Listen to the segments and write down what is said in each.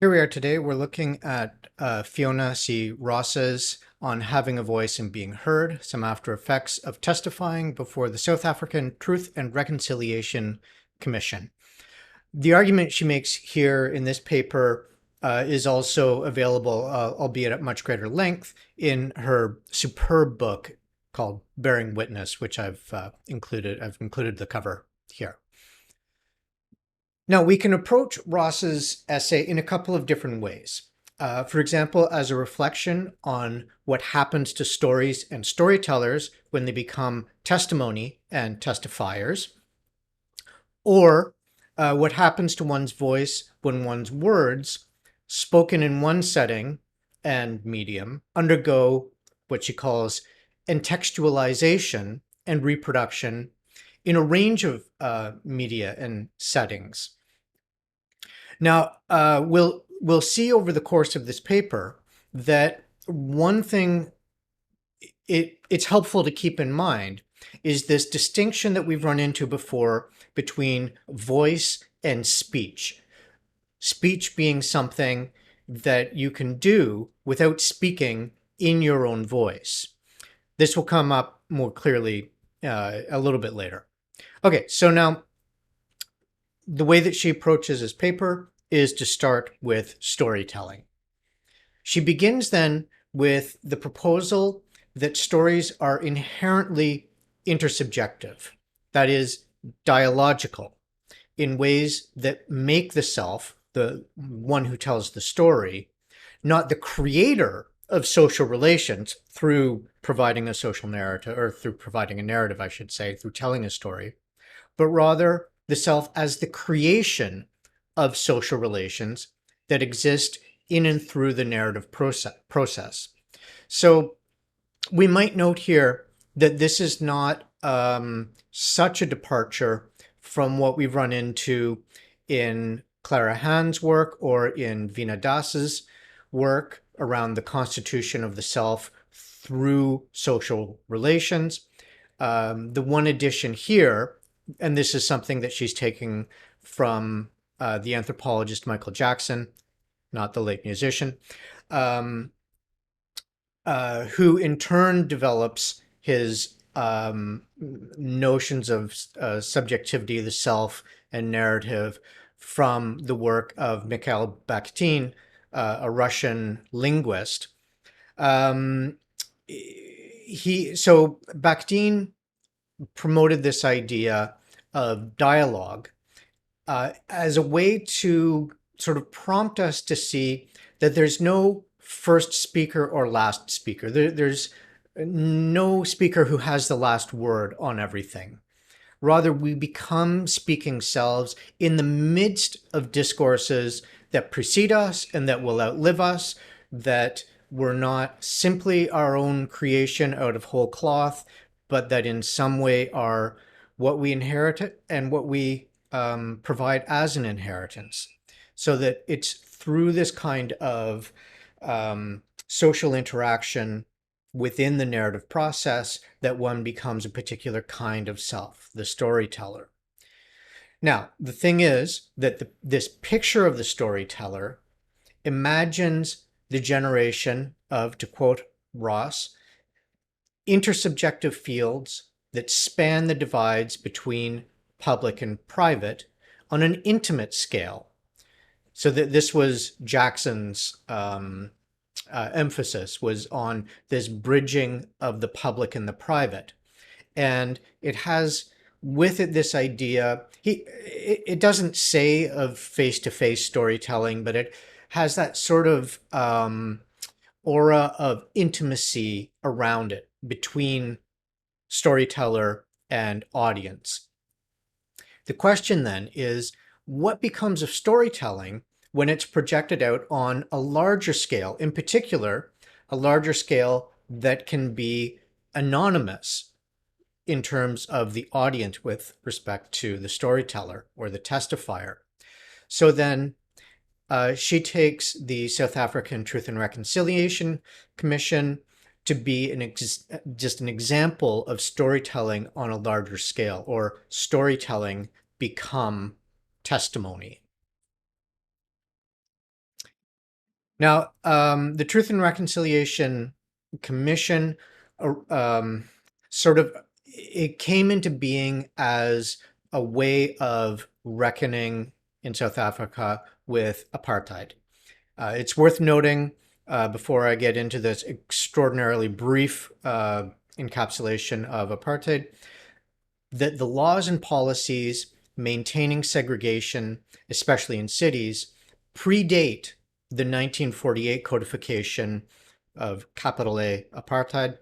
Here we are today. We're looking at Fiona C. Ross's on having a voice and being heard, some after effects of testifying before the South African Truth and Reconciliation Commission. The argument she makes here in this paper is also available, albeit at much greater length, in her superb book called Bearing Witness, which I've included. I've included the cover here. Now, we can approach Ross's essay in a couple of different ways. For example, as a reflection on what happens to stories and storytellers when they become testimony and testifiers, or what happens to one's voice when one's words, spoken in one setting and medium, undergo what she calls entextualization and reproduction in a range of media and settings. Now, we'll see over the course of this paper that one thing it's helpful to keep in mind is this distinction that we've run into before between voice and speech. Speech being something that you can do without speaking in your own voice. This will come up more clearly a little bit later. Okay, so now the way that she approaches this paper is to start with storytelling. She begins then with the proposal that stories are inherently intersubjective, that is, dialogical, in ways that make the self, the one who tells the story, not the creator of social relations through providing a social narrative, or through providing a narrative, I should say, through telling a story, but rather the self as the creation of social relations that exist in and through the narrative process. So we might note here that this is not such a departure from what we've run into in Clara Hahn's work or in Veena Das's work around the constitution of the self through social relations. The one addition here, and this is something that she's taking from the anthropologist Michael Jackson, not the late musician, who in turn develops his notions of subjectivity, the self, and narrative from the work of Mikhail Bakhtin, a Russian linguist. So Bakhtin promoted this idea of dialogue as a way to sort of prompt us to see that there's no first speaker or last speaker. There's no speaker who has the last word on everything. Rather, we become speaking selves in the midst of discourses that precede us and that will outlive us, that we're not simply our own creation out of whole cloth, but that in some way are what we inherit and what we provide as an inheritance. So that it's through this kind of social interaction within the narrative process that one becomes a particular kind of self, the storyteller. Now, the thing is that this picture of the storyteller imagines the generation of, to quote Ross, intersubjective fields that span the divides between public and private on an intimate scale. So that this was Jackson's emphasis, was on this bridging of the public and the private. And it has with it this idea, it doesn't say of face-to-face storytelling, but it has that sort of aura of intimacy around it between storyteller and audience. The question then is, what becomes of storytelling when it's projected out on a larger scale, in particular, a larger scale that can be anonymous in terms of the audience with respect to the storyteller or the testifier? So then she takes the South African Truth and Reconciliation Commission to be just an example of storytelling on a larger scale, or storytelling become testimony. Now, the Truth and Reconciliation Commission sort of it came into being as a way of reckoning in South Africa with apartheid. It's worth noting, before I get into this extraordinarily brief encapsulation of apartheid, that the laws and policies maintaining segregation, especially in cities, predate the 1948 codification of capital A apartheid,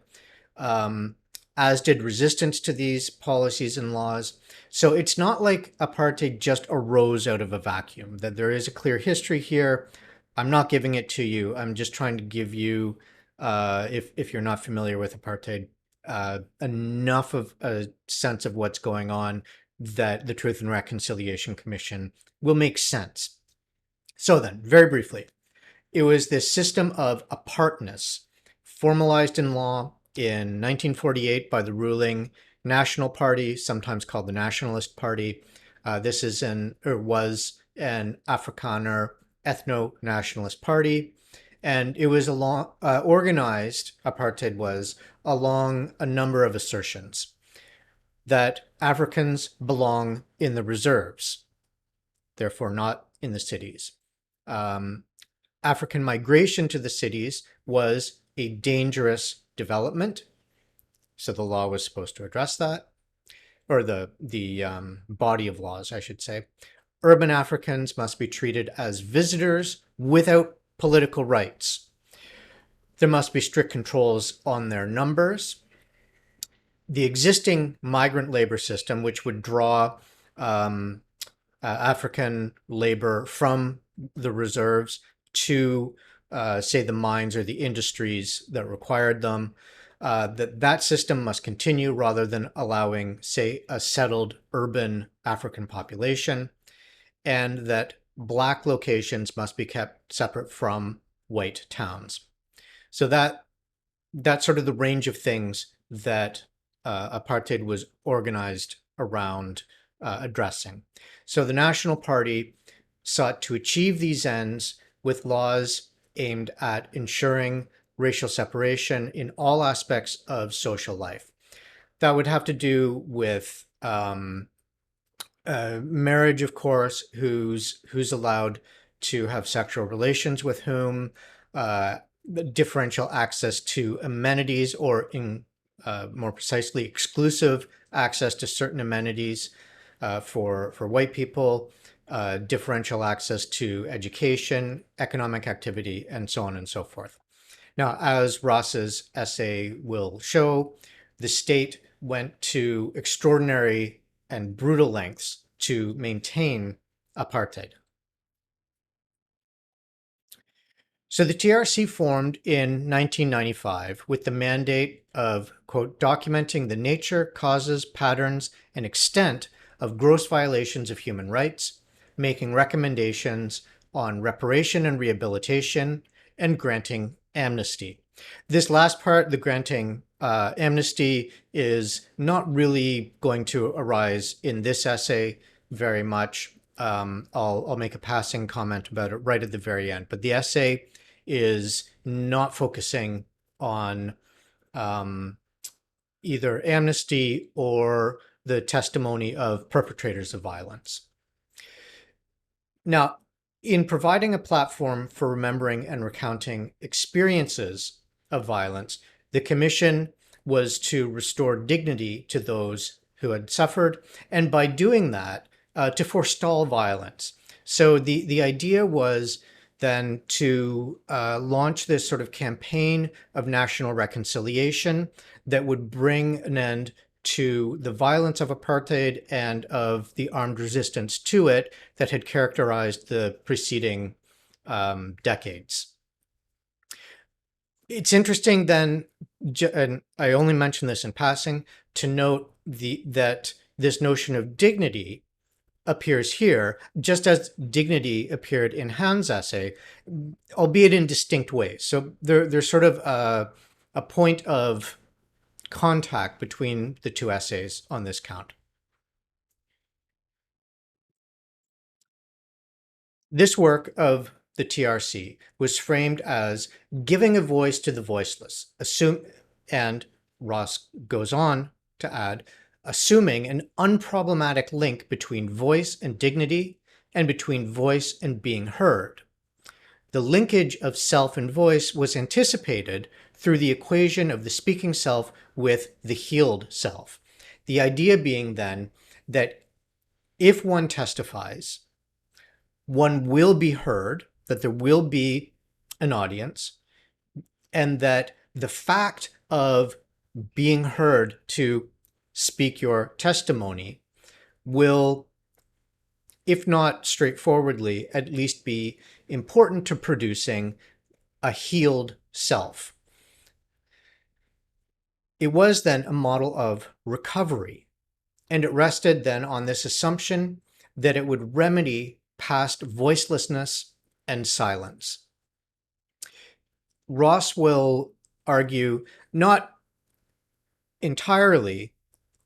um, as did resistance to these policies and laws. So it's not like apartheid just arose out of a vacuum, that there is a clear history here. I'm not giving it to you. I'm just trying to give you, if you're not familiar with apartheid, enough of a sense of what's going on that the Truth and Reconciliation Commission will make sense. So then, very briefly, it was this system of apartness formalized in law in 1948 by the ruling National Party, sometimes called the Nationalist Party. This is was an Afrikaner ethno-nationalist party, and it was organized. Apartheid was along a number of assertions that Africans belong in the reserves, therefore not in the cities. Um, African migration to the cities was a dangerous development, so the law was supposed to address that, or the body of laws, I should say. Urban Africans must be treated as visitors without political rights. There must be strict controls on their numbers. The existing migrant labor system, which would draw um, African labor from the reserves to, say, the mines or the industries that required them, that system must continue rather than allowing, say, a settled urban African population, and that black locations must be kept separate from white towns. So that's sort of the range of things that apartheid was organized around addressing. So the National Party sought to achieve these ends with laws aimed at ensuring racial separation in all aspects of social life. That would have to do with marriage, of course, who's allowed to have sexual relations with whom, differential access to amenities, or in more precisely, exclusive access to certain amenities for white people, differential access to education, economic activity, and so on and so forth. Now, as Ross's essay will show, the state went to extraordinary and brutal lengths to maintain apartheid. So the TRC formed in 1995 with the mandate of, quote, documenting the nature, causes, patterns, and extent of gross violations of human rights, making recommendations on reparation and rehabilitation, and granting amnesty. This last part, the granting amnesty, is not really going to arise in this essay very much. I'll make a passing comment about it right at the very end, but the essay is not focusing on either amnesty or the testimony of perpetrators of violence. Now, in providing a platform for remembering and recounting experiences of violence, the Commission was to restore dignity to those who had suffered, and by doing that, to forestall violence. So the idea was then to launch this sort of campaign of national reconciliation that would bring an end to the violence of apartheid and of the armed resistance to it that had characterized the preceding decades. It's interesting then, and I only mention this in passing, to note that this notion of dignity appears here, just as dignity appeared in Hans' essay, albeit in distinct ways. So there's sort of a point of contact between the two essays on this count. This work of the TRC was framed as giving a voice to the voiceless, and Ross goes on to add, assuming an unproblematic link between voice and dignity and between voice and being heard. The linkage of self and voice was anticipated through the equation of the speaking self with the healed self. The idea being then that if one testifies, one will be heard, that there will be an audience, and that the fact of being heard to speak your testimony will, if not straightforwardly, at least be important to producing a healed self. It was then a model of recovery, and it rested then on this assumption that it would remedy past voicelessness and silence. Ross will argue, not entirely,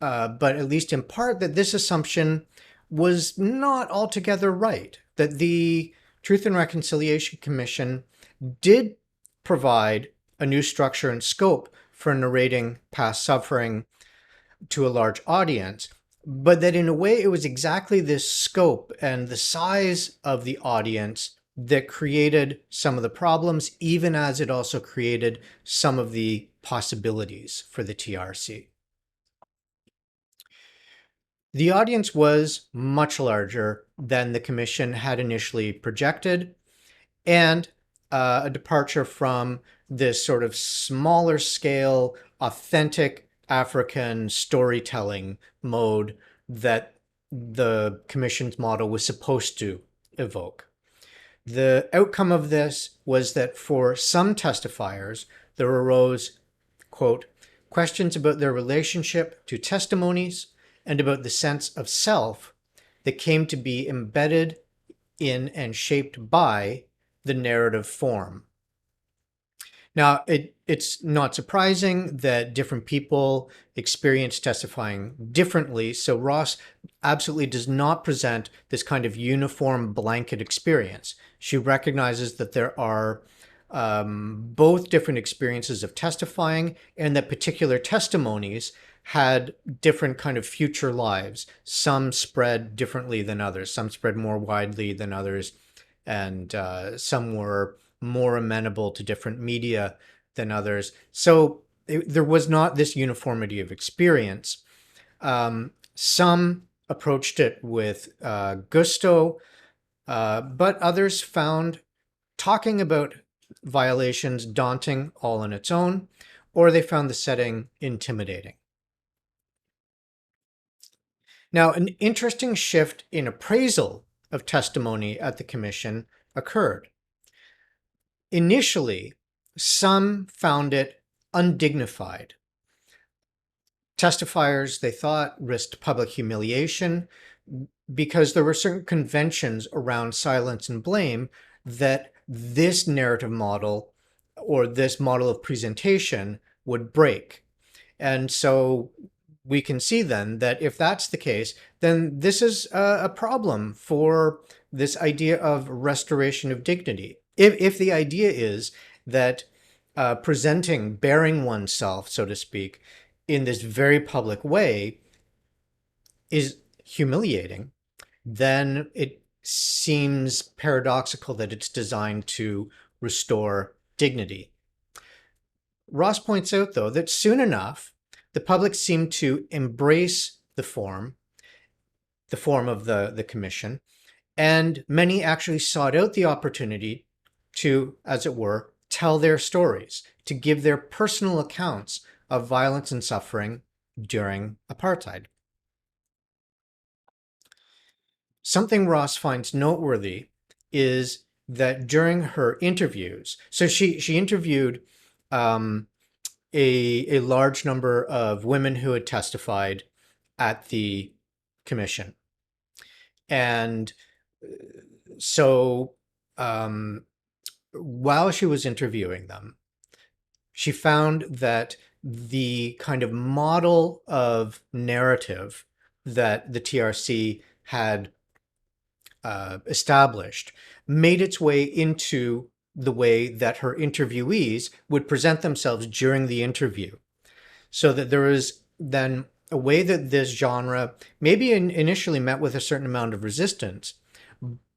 but at least in part, that this assumption was not altogether right, that the Truth and Reconciliation Commission did provide a new structure and scope for narrating past suffering to a large audience, but that in a way it was exactly this scope and the size of the audience that created some of the problems, even as it also created some of the possibilities for the TRC. The audience was much larger than the commission had initially projected, and a departure from this sort of smaller scale, authentic African storytelling mode that the commission's model was supposed to evoke. The outcome of this was that for some testifiers, there arose, quote, questions about their relationship to testimonies and about the sense of self that came to be embedded in and shaped by the narrative form. Now, it's not surprising that different people experience testifying differently, so Ross absolutely does not present this kind of uniform blanket experience. She recognizes that there are both different experiences of testifying, and that particular testimonies had different kind of future lives. Some spread differently than others. Some spread more widely than others, and some were more amenable to different media than others. So there was not this uniformity of experience. Some approached it with gusto, but others found talking about violations daunting all on its own, or they found the setting intimidating. Now, an interesting shift in appraisal of testimony at the commission occurred. Initially, some found it undignified. Testifiers, they thought, risked public humiliation because there were certain conventions around silence and blame that this narrative model or this model of presentation would break. And so we can see then that if that's the case, then this is a problem for this idea of restoration of dignity. If the idea is that presenting, bearing oneself, so to speak, in this very public way is humiliating, then it seems paradoxical that it's designed to restore dignity. Ross points out, though, that soon enough, the public seemed to embrace the form of the commission, and many actually sought out the opportunity to, as it were, tell their stories, to give their personal accounts of violence and suffering during apartheid. Something Ross finds noteworthy is that during her interviews, so she interviewed a large number of women who had testified at the commission. And so while she was interviewing them, she found that the kind of model of narrative that the TRC had established made its way into the way that her interviewees would present themselves during the interview. So that there is then a way that this genre maybe initially met with a certain amount of resistance,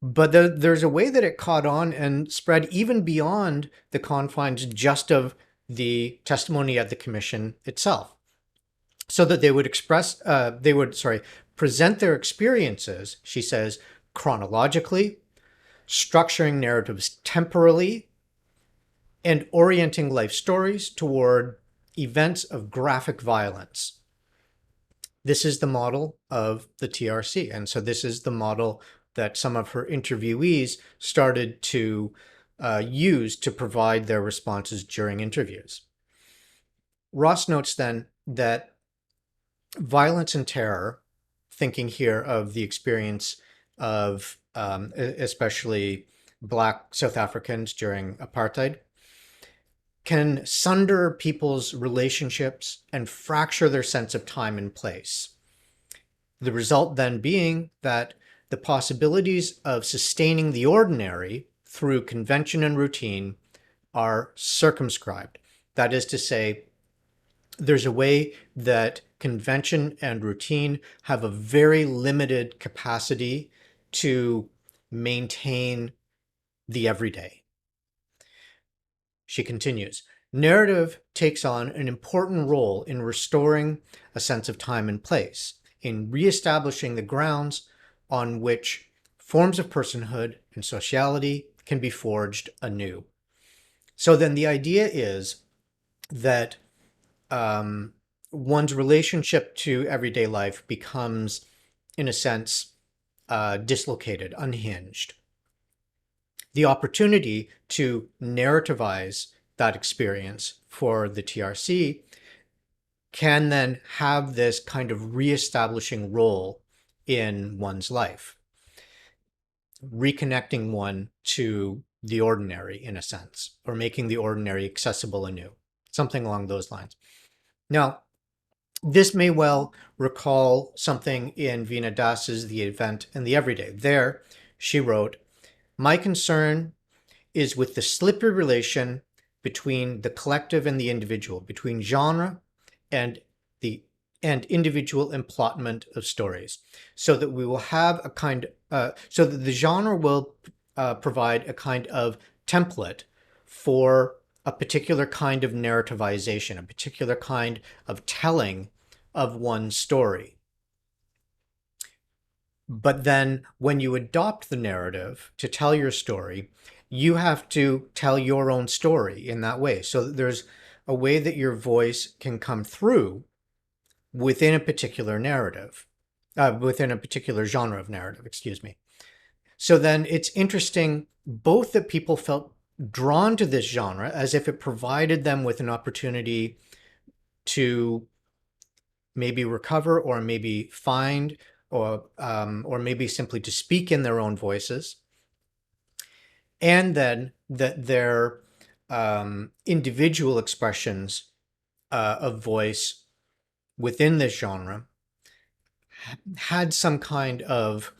but there's a way that it caught on and spread even beyond the confines just of the testimony at the commission itself. So that they would present their experiences, she says, chronologically, structuring narratives temporally, and orienting life stories toward events of graphic violence. This is the model of the TRC. And so this is the model that some of her interviewees started to use to provide their responses during interviews. Ross notes then that violence and terror, thinking here of the experience of especially Black South Africans during apartheid, can sunder people's relationships and fracture their sense of time and place. The result then being that the possibilities of sustaining the ordinary through convention and routine are circumscribed. That is to say, there's a way that convention and routine have a very limited capacity to maintain the everyday. She continues, narrative takes on an important role in restoring a sense of time and place, in reestablishing the grounds on which forms of personhood and sociality can be forged anew. So then the idea is that one's relationship to everyday life becomes, in a sense, dislocated, unhinged. The opportunity to narrativize that experience for the TRC can then have this kind of reestablishing role in one's life, reconnecting one to the ordinary in a sense, or making the ordinary accessible anew, something along those lines. Now, this may well recall something in Veena Das's The Event and the Everyday. There, she wrote, "My concern is with the slippery relation between the collective and the individual, between genre and individual emplotment of stories, so that we will have a kind, so that the genre will provide a kind of template for a particular kind of narrativization, a particular kind of telling of one's story. But then when you adopt the narrative to tell your story, you have to tell your own story in that way. So there's a way that your voice can come through within a particular narrative, within a particular genre of narrative, excuse me. So then it's interesting both that people felt drawn to this genre as if it provided them with an opportunity to maybe recover or maybe find or maybe simply to speak in their own voices, and then that their individual expressions of voice within this genre had some kind of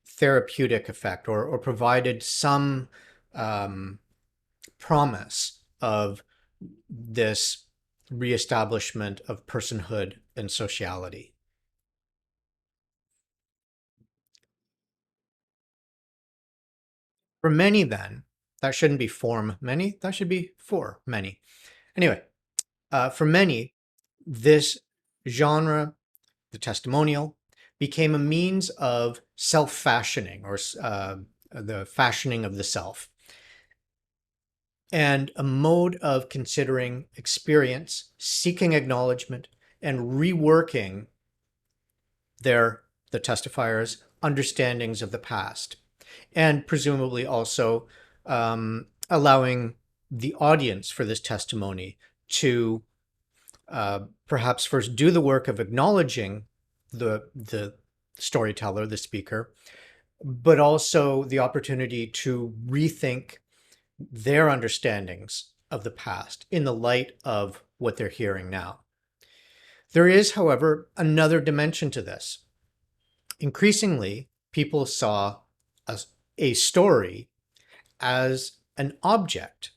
therapeutic effect or provided some promise of this reestablishment of personhood and sociality. For many, then, that shouldn't be form many, that should be for many. Anyway, for many, this genre, the testimonial, became a means of self-fashioning or the fashioning of the self, and a mode of considering experience, seeking acknowledgement, and reworking the testifiers' understandings of the past, and presumably also allowing the audience for this testimony to perhaps first do the work of acknowledging the storyteller, the speaker, but also the opportunity to rethink their understandings of the past in the light of what they're hearing now. There is, however, another dimension to this. Increasingly, people saw a, a story as an object.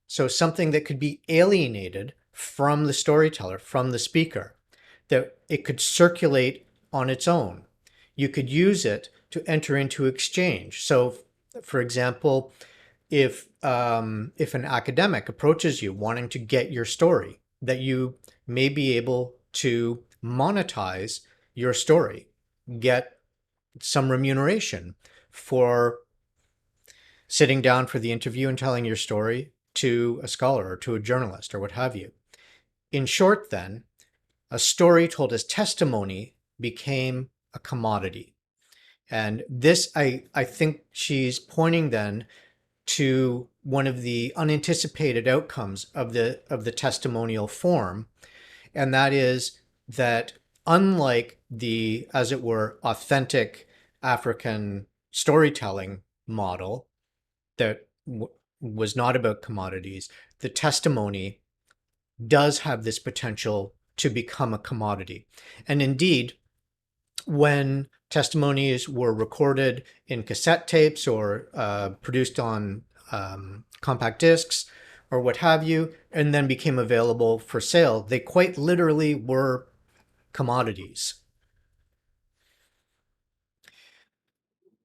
So something that could be alienated from the storyteller, from the speaker, that it could circulate on its own. You could use it to enter into exchange. So, for example, if an academic approaches you wanting to get your story, that you may be able to monetize your story, get some remuneration for sitting down for the interview and telling your story to a scholar or to a journalist or what have you. In short, then, a story told as testimony became a commodity. And this, I think she's pointing then to one of the unanticipated outcomes of the testimonial form, and that is that unlike the, as it were, authentic African storytelling model that was not about commodities, the testimony does have this potential to become a commodity. And indeed, when testimonies were recorded in cassette tapes or produced on compact discs or what have you, and then became available for sale, they quite literally were commodities.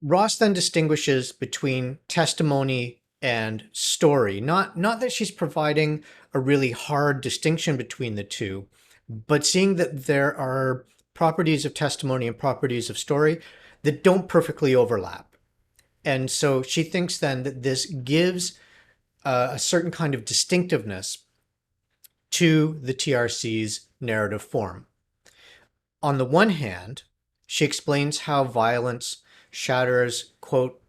Ross then distinguishes between testimony and story. Not that she's providing a really hard distinction between the two, but seeing that there are properties of testimony and properties of story that don't perfectly overlap. And so she thinks then that this gives a certain kind of distinctiveness to the TRC's narrative form. On the one hand, she explains how violence shatters, quote,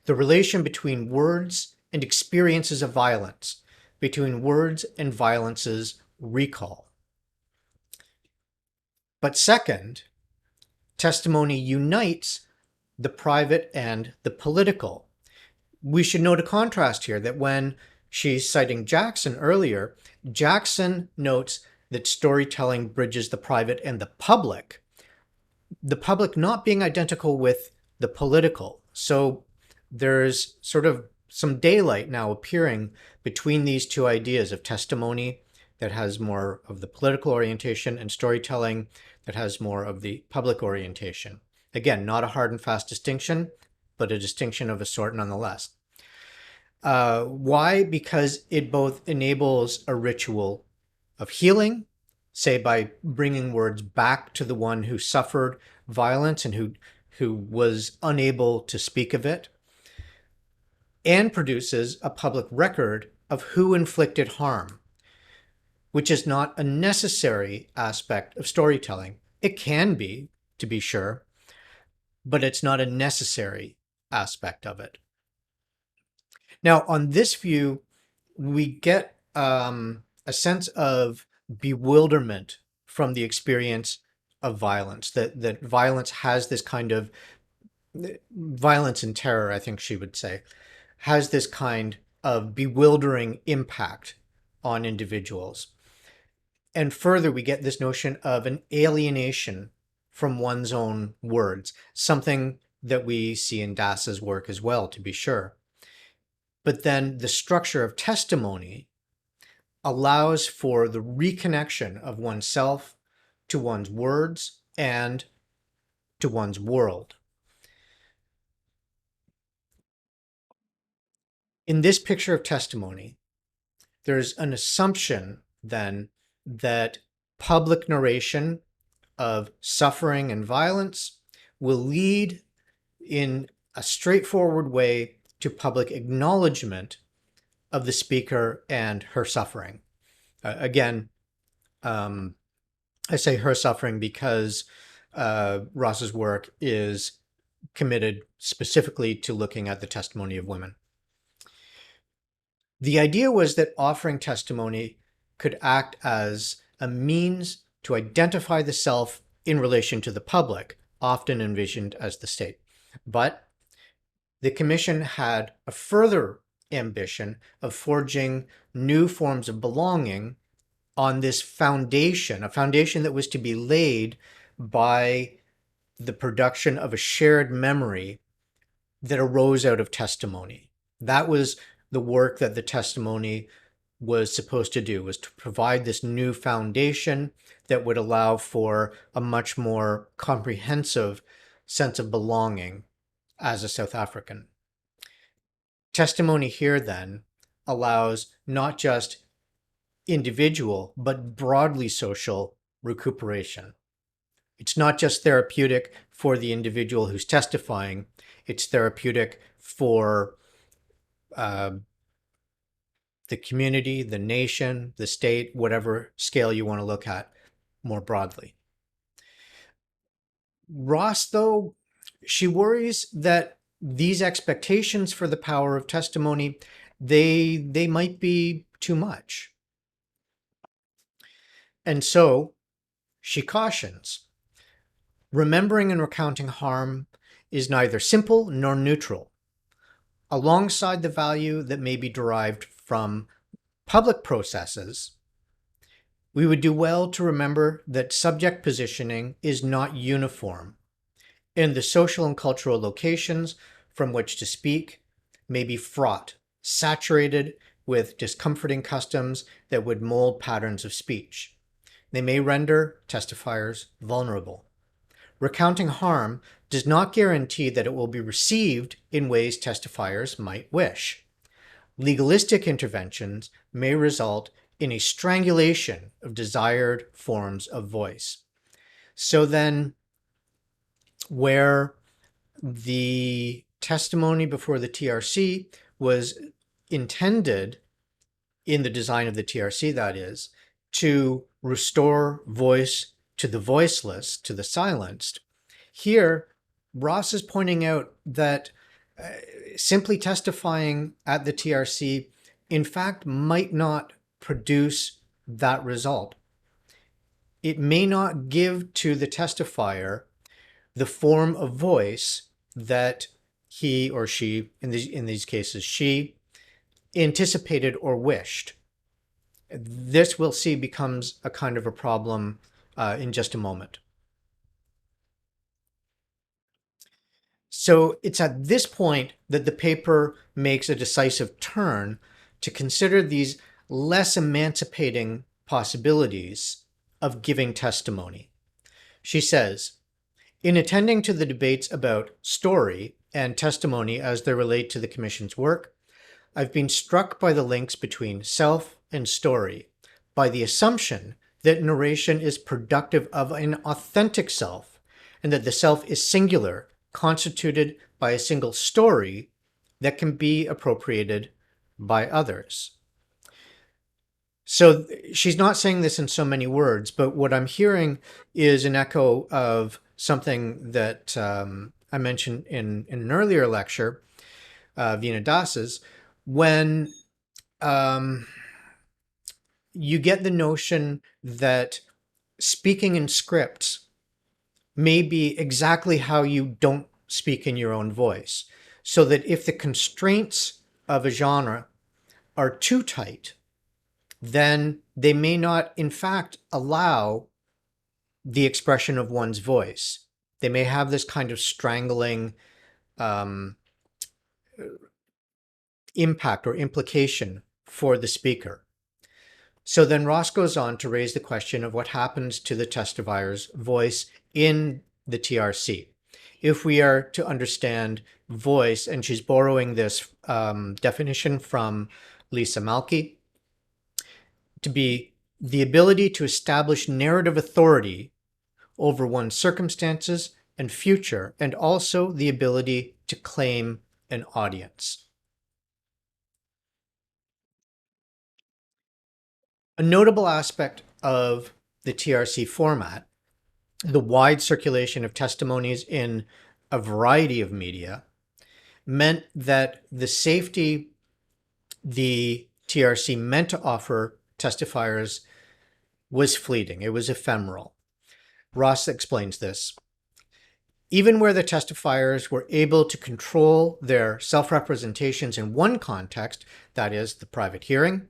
the relation between words and experiences of violence, between words and violence's recall. But second, testimony unites the private and the political. We should note a contrast here that when she's citing Jackson earlier, Jackson notes that storytelling bridges the private and the public not being identical with the political. So there's sort of some daylight now appearing between these two ideas of testimony that has more of the political orientation and storytelling that has more of the public orientation. Again, not a hard and fast distinction, but a distinction of a sort nonetheless. Why? Because it both enables a ritual of healing, say by bringing words back to the one who suffered violence and who was unable to speak of it, and produces a public record of who inflicted harm, which is not a necessary aspect of storytelling. It can be, to be sure, but it's not a necessary aspect of it. Now, on this view, we get a sense of bewilderment from the experience of violence, that violence has this kind of violence and terror, I think she would say, has this kind of bewildering impact on individuals. And further, we get this notion of an alienation from one's own words, something that we see in Das's work as well, to be sure. But then the structure of testimony allows for the reconnection of oneself to one's words and to one's world. In this picture of testimony, there's an assumption then that public narration of suffering and violence will lead in a straightforward way to public acknowledgement of the speaker and her suffering. Again, I say her suffering because Ross's work is committed specifically to looking at the testimony of women. The idea was that offering testimony could act as a means to identify the self in relation to the public, often envisioned as the state. But the Commission had a further ambition of forging new forms of belonging on this foundation, a foundation that was to be laid by the production of a shared memory that arose out of testimony. That was the work that the testimony was supposed to do, was to provide this new foundation that would allow for a much more comprehensive sense of belonging as a South African. Testimony here then allows not just individual, but broadly social recuperation. It's not just therapeutic for the individual who's testifying, it's therapeutic for the community, the nation, the state, whatever scale you want to look at more broadly. Ross, though, she worries that these expectations for the power of testimony, they might be too much. And so she cautions, remembering and recounting harm is neither simple nor neutral. Alongside the value that may be derived from public processes, we would do well to remember that subject positioning is not uniform, and the social and cultural locations from which to speak may be fraught, saturated with discomforting customs that would mold patterns of speech. They may render testifiers vulnerable. Recounting harm does not guarantee that it will be received in ways testifiers might wish. Legalistic interventions may result in a strangulation of desired forms of voice. So then, where the testimony before the TRC was intended, in the design of the TRC that is, to restore voice to the voiceless, to the silenced, here Ross is pointing out that simply testifying at the TRC, in fact, might not produce that result. It may not give to the testifier the form of voice that he or she, in these cases, she anticipated or wished. This, we'll see, becomes a kind of a problem in just a moment. So it's at this point that the paper makes a decisive turn to consider these less emancipating possibilities of giving testimony. She says, in attending to the debates about story and testimony as they relate to the Commission's work, I've been struck by the links between self and story, by the assumption that narration is productive of an authentic self, and that the self is singular, constituted by a single story that can be appropriated by others. So she's not saying this in so many words, but what I'm hearing is an echo of something that I mentioned in an earlier lecture, Veena Das's, when you get the notion that speaking in scripts may be exactly how you don't speak in your own voice. So that if the constraints of a genre are too tight, then they may not, in fact, allow the expression of one's voice. They may have this kind of strangling impact or implication for the speaker. So then Ross goes on to raise the question of what happens to the testifier's voice in the TRC. If we are to understand voice, and she's borrowing this definition from Lisa Malky, to be the ability to establish narrative authority over one's circumstances and future, and also the ability to claim an audience. A notable aspect of the TRC format, the wide circulation of testimonies in a variety of media, meant that the safety the TRC meant to offer testifiers was fleeting. It was ephemeral. Ross explains this. Even where the testifiers were able to control their self-representations in one context, that is, the private hearing,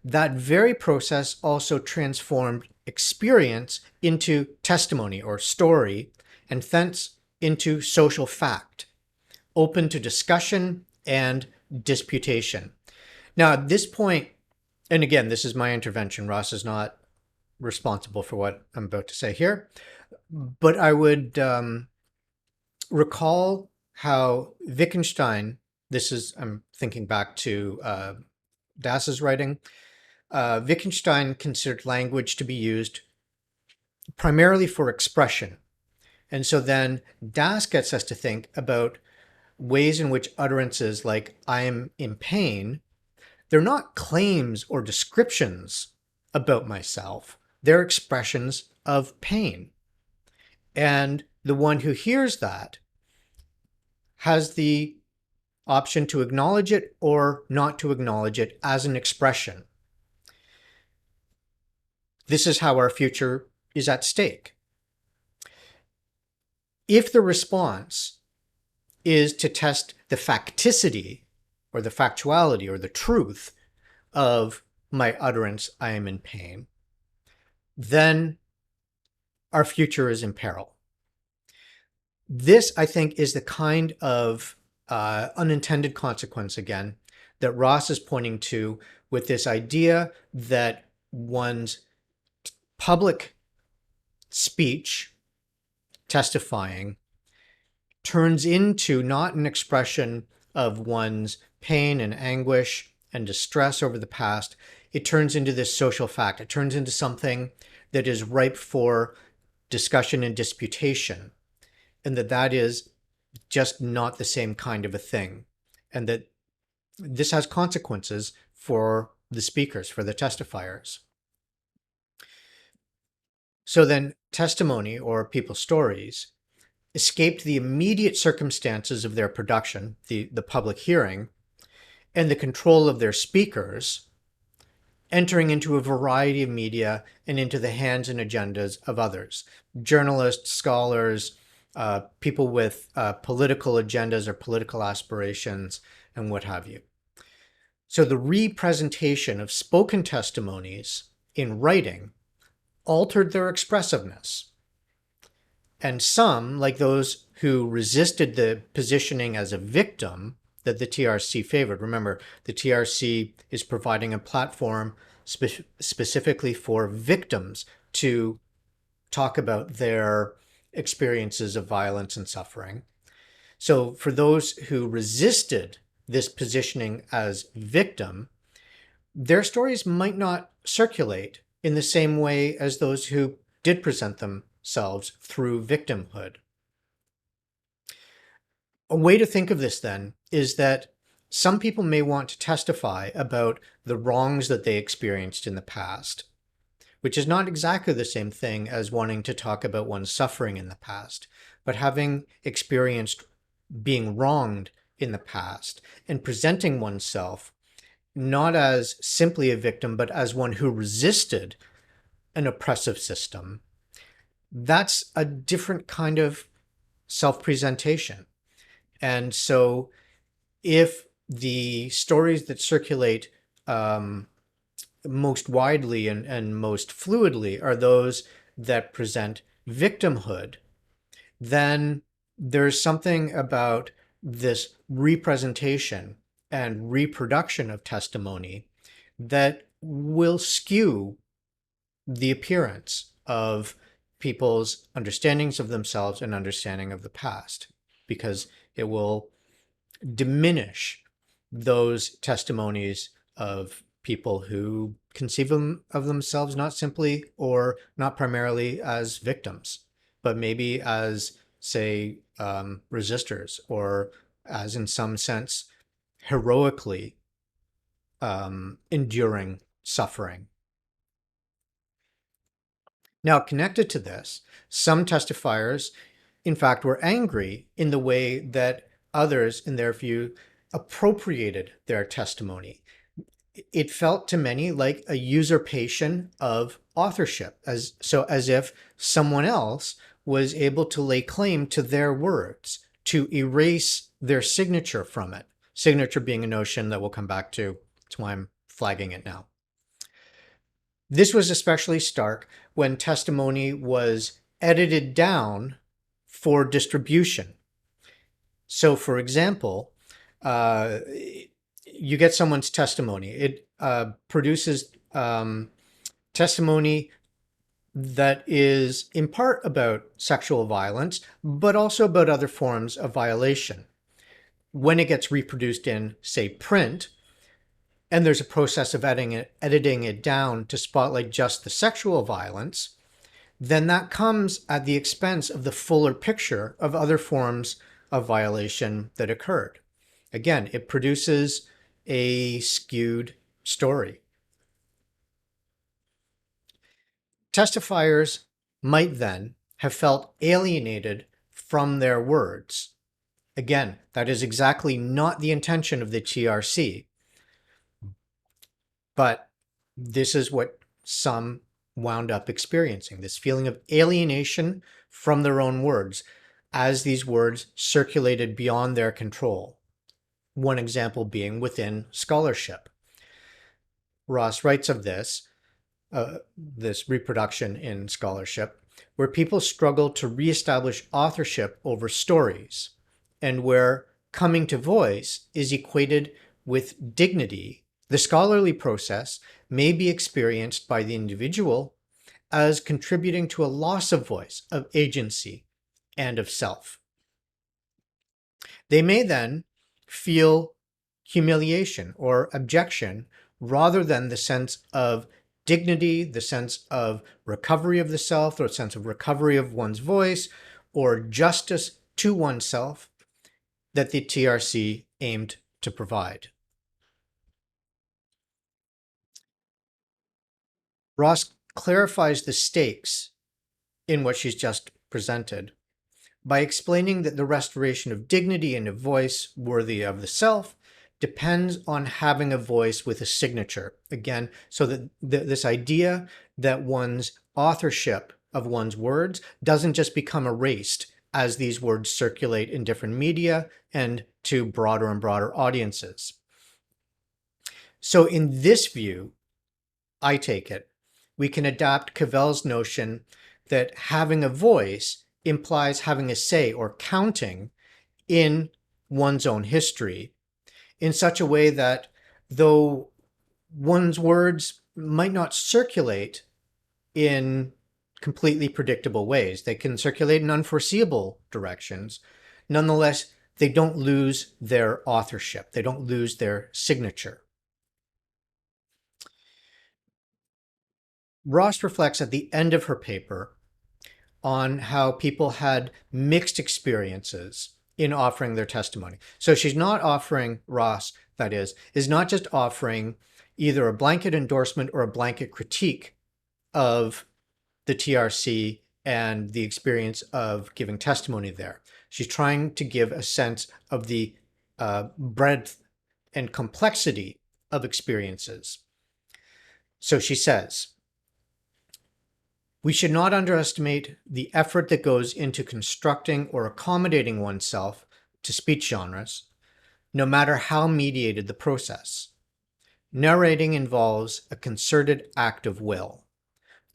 that very process also transformed experience into testimony or story and thence into social fact, open to discussion and disputation. Now, at this point, and again, this is my intervention. Ross is not responsible for what I'm about to say here, but I would recall how Wittgenstein, I'm thinking back to Das's writing, Wittgenstein considered language to be used primarily for expression. And so then Das gets us to think about ways in which utterances like "I am in pain," they're not claims or descriptions about myself. They're expressions of pain. And the one who hears that has the option to acknowledge it or not to acknowledge it as an expression. This is how our future is at stake. If the response is to test the facticity or the factuality or the truth of my utterance, "I am in pain," then our future is in peril. This, I think, is the kind of unintended consequence, again, that Ross is pointing to with this idea that one's public speech, testifying, turns into not an expression of one's pain and anguish and distress over the past. It turns into this social fact. It turns into something that is ripe for discussion and disputation, and that is just not the same kind of a thing, and that this has consequences for the speakers, for the testifiers. So then testimony, or people's stories, escaped the immediate circumstances of their production, the public hearing, and the control of their speakers, entering into a variety of media and into the hands and agendas of others, journalists, scholars, people with political agendas or political aspirations, and what have you. So the representation of spoken testimonies in writing altered their expressiveness. And some, like those who resisted the positioning as a victim that the TRC favored. Remember, the TRC is providing a platform specifically for victims to talk about their experiences of violence and suffering. So for those who resisted this positioning as victim, their stories might not circulate in the same way as those who did present themselves through victimhood. A way to think of this, then, is that some people may want to testify about the wrongs that they experienced in the past, which is not exactly the same thing as wanting to talk about one's suffering in the past, but having experienced being wronged in the past and presenting oneself not as simply a victim, but as one who resisted an oppressive system. That's a different kind of self-presentation. And so if the stories that circulate most widely and most fluidly are those that present victimhood, then there's something about this representation and reproduction of testimony that will skew the appearance of people's understandings of themselves and understanding of the past, because it will diminish those testimonies of people who conceive of themselves not simply or not primarily as victims, but maybe as, say, resistors, or as, in some sense, heroically enduring suffering. Now, connected to this, some testifiers, in fact, were angry in the way that others, in their view, appropriated their testimony. It felt to many like a usurpation of authorship, as if someone else was able to lay claim to their words, to erase their signature from it. Signature being a notion that we'll come back to. That's why I'm flagging it now. This was especially stark when testimony was edited down for distribution. So, for example, you get someone's testimony. It produces testimony that is in part about sexual violence, but also about other forms of violation. When it gets reproduced in, say, print, and there's a process of editing it down to spotlight just the sexual violence, then that comes at the expense of the fuller picture of other forms of violation that occurred. Again, it produces a skewed story. Testifiers might then have felt alienated from their words. Again, that is exactly not the intention of the TRC. But this is what some wound up experiencing, this feeling of alienation from their own words as these words circulated beyond their control. One example being within scholarship. Ross writes of this reproduction in scholarship, where people struggle to reestablish authorship over stories, and where coming to voice is equated with dignity. The scholarly process may be experienced by the individual as contributing to a loss of voice, of agency, and of self. They may then feel humiliation or abjection rather than the sense of dignity, the sense of recovery of the self, or a sense of recovery of one's voice, or justice to oneself that the TRC aimed to provide. Ross clarifies the stakes in what she's just presented by explaining that the restoration of dignity and a voice worthy of the self depends on having a voice with a signature. Again, so that this idea that one's authorship of one's words doesn't just become erased as these words circulate in different media and to broader and broader audiences. So in this view, I take it, we can adapt Cavell's notion that having a voice implies having a say or counting in one's own history in such a way that though one's words might not circulate in completely predictable ways, they can circulate in unforeseeable directions, nonetheless, they don't lose their authorship, they don't lose their signature. Ross reflects at the end of her paper on how people had mixed experiences in offering their testimony. So she's not offering, Ross, that is not just offering either a blanket endorsement or a blanket critique of the TRC and the experience of giving testimony there. She's trying to give a sense of the breadth and complexity of experiences. So she says, we should not underestimate the effort that goes into constructing or accommodating oneself to speech genres, no matter how mediated the process. Narrating involves a concerted act of will.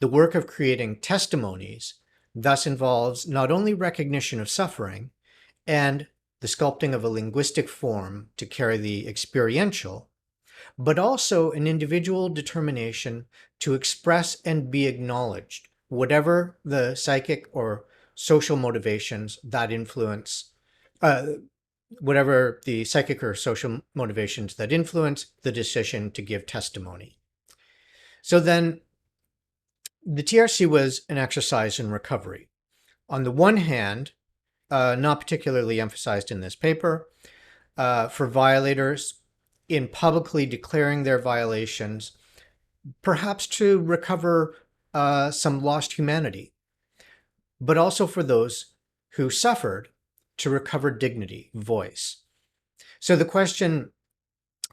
The work of creating testimonies thus involves not only recognition of suffering and the sculpting of a linguistic form to carry the experiential, but also an individual determination to express and be acknowledged, whatever the psychic or social motivations that influence, whatever the psychic or social motivations that influence the decision to give testimony. So then the TRC was an exercise in recovery. On the one hand, not particularly emphasized in this paper, for violators in publicly declaring their violations, perhaps to recover some lost humanity, but also for those who suffered to recover dignity, voice. So the question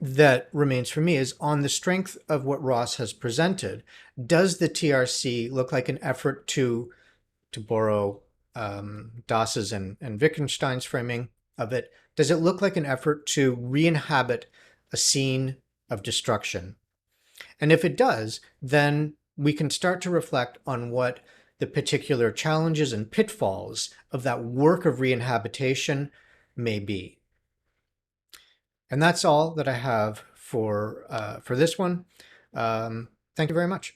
that remains for me is, on the strength of what Ross has presented, does the TRC look like an effort to borrow Dass's and Wittgenstein's framing of it, does it look like an effort to re-inhabit a scene of destruction? And if it does, then we can start to reflect on what the particular challenges and pitfalls of that work of reinhabitation may be. And that's all that I have for this one. Thank you very much.